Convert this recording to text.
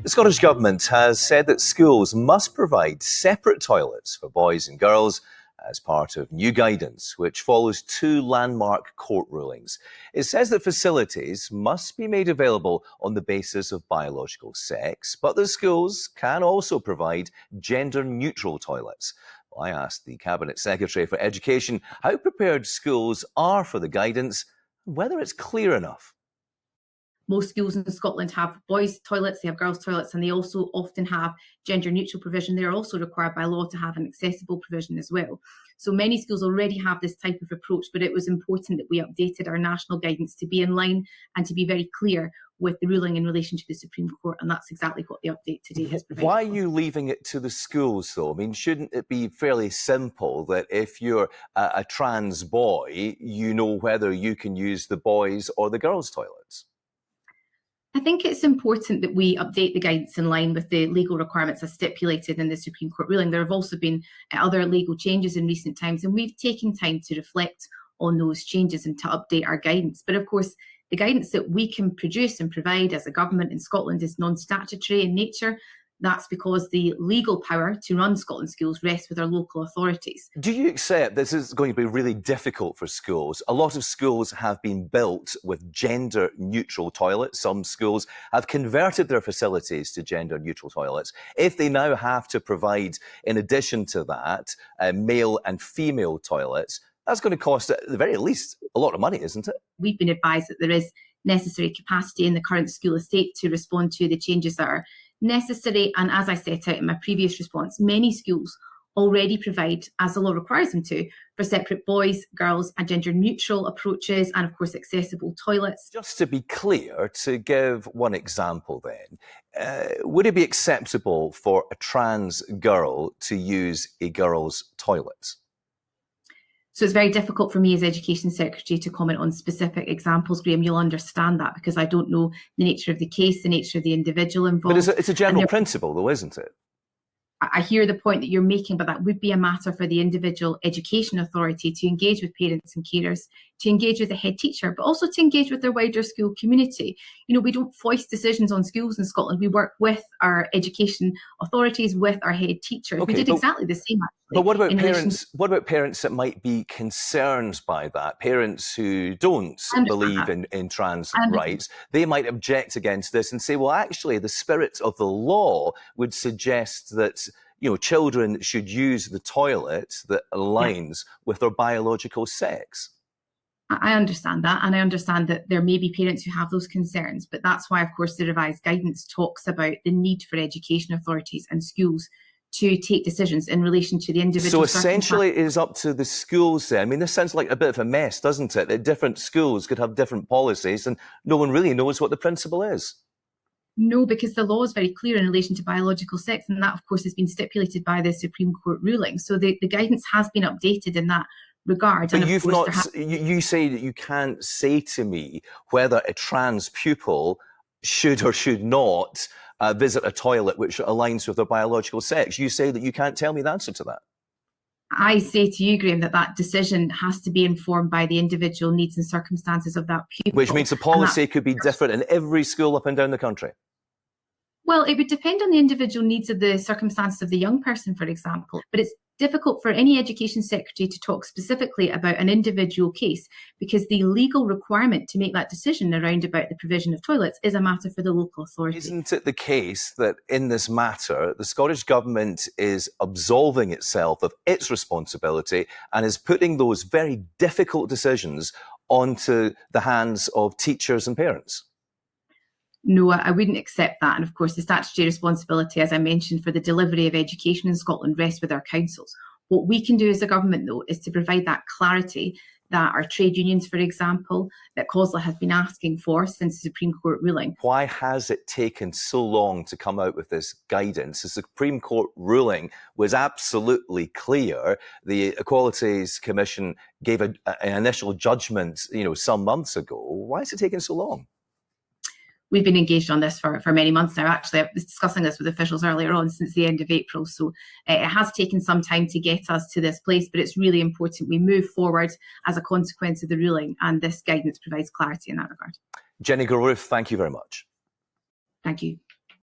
The Scottish Government has said that schools must provide separate toilets for boys and girls as part of new guidance, which follows two landmark court rulings. It says that facilities must be made available on the basis of biological sex, but the schools can also provide gender-neutral toilets. Well, I asked the Cabinet Secretary for Education how prepared schools are for the guidance and whether it's clear enough. Most schools in Scotland have boys' toilets, they have girls' toilets, and they also often have gender-neutral provision. They're also required by law to have an accessible provision as well. So many schools already have this type of approach, but it was important that we updated our national guidance to be in line and to be very clear with the ruling in relation to the Supreme Court, and that's exactly what the update today has provided. Why are you leaving it to the schools, though? I mean, shouldn't it be fairly simple that if you're a trans boy, you know whether you can use the boys' or the girls' toilets? I think it's important that we update the guidance in line with the legal requirements as stipulated in the Supreme Court ruling. There have also been other legal changes in recent times, and we've taken time to reflect on those changes and to update our guidance. But of course, the guidance that we can produce and provide as a government in Scotland is non-statutory in nature. That's because the legal power to run Scotland schools rests with our local authorities. Do you accept this is going to be really difficult for schools? A lot of schools have been built with gender-neutral toilets. Some schools have converted their facilities to gender-neutral toilets. If they now have to provide, in addition to that, male and female toilets, that's going to cost, at the very least, a lot of money, isn't it? We've been advised that there is necessary capacity in the current school estate to respond to the changes that are necessary. And as I set out in my previous response, many schools already provide, as the law requires them to, for separate boys, girls and gender-neutral approaches and, of course, accessible toilets. Just to be clear, to give one example then, would it be acceptable for a trans girl to use a girl's toilet? So it's very difficult for me as Education Secretary to comment on specific examples, Graham. You'll understand that because I don't know the nature of the case, the nature of the individual involved. But it's a general principle though, isn't it? I hear the point that you're making, but that would be a matter for the individual education authority to engage with parents and carers, to engage with the head teacher, but also to engage with their wider school community. You know, we don't foist decisions on schools in Scotland. We work with our education authorities, with our head teachers. Okay, we did exactly the same. But what about parents? What about parents that might be concerned by that? Parents who don't believe in trans rights, they might object against this and say, well, actually, the spirit of the law would suggest that children should use the toilet that aligns with their biological sex. I understand that, and I understand that there may be parents who have those concerns, but that's why, of course, the revised guidance talks about the need for education authorities and schools to take decisions in relation to the individual. So essentially it is up to the schools then. I mean, this sounds like a bit of a mess, doesn't it? That different schools could have different policies and no one really knows what the principle is. No, because the law is very clear in relation to biological sex, and that, of course, has been stipulated by the Supreme Court ruling. So the guidance has been updated in that regard. But you've not, you say that you can't say to me whether a trans pupil should or should not visit a toilet which aligns with their biological sex. You say that you can't tell me the answer to that. I say to you, Graham, that decision has to be informed by the individual needs and circumstances of that pupil. Which means the policy could be different in every school up and down the country. Well, it would depend on the individual needs of the circumstances of the young person, for example. But it's difficult for any education secretary to talk specifically about an individual case because the legal requirement to make that decision around about the provision of toilets is a matter for the local authority. Isn't it the case that in this matter, the Scottish Government is absolving itself of its responsibility and is putting those very difficult decisions onto the hands of teachers and parents? No, I wouldn't accept that. And of course, the statutory responsibility, as I mentioned, for the delivery of education in Scotland rests with our councils. What we can do as a government, though, is to provide that clarity that our trade unions, for example, that COSLA has been asking for since the Supreme Court ruling. Why has it taken so long to come out with this guidance? The Supreme Court ruling was absolutely clear. The Equalities Commission gave an initial judgment, some months ago. Why is it taking so long? We've been engaged on this for many months now. Actually, I was discussing this with officials earlier on since the end of April. So it has taken some time to get us to this place, but it's really important we move forward as a consequence of the ruling, and this guidance provides clarity in that regard. Jenny Gilruth, thank you very much. Thank you.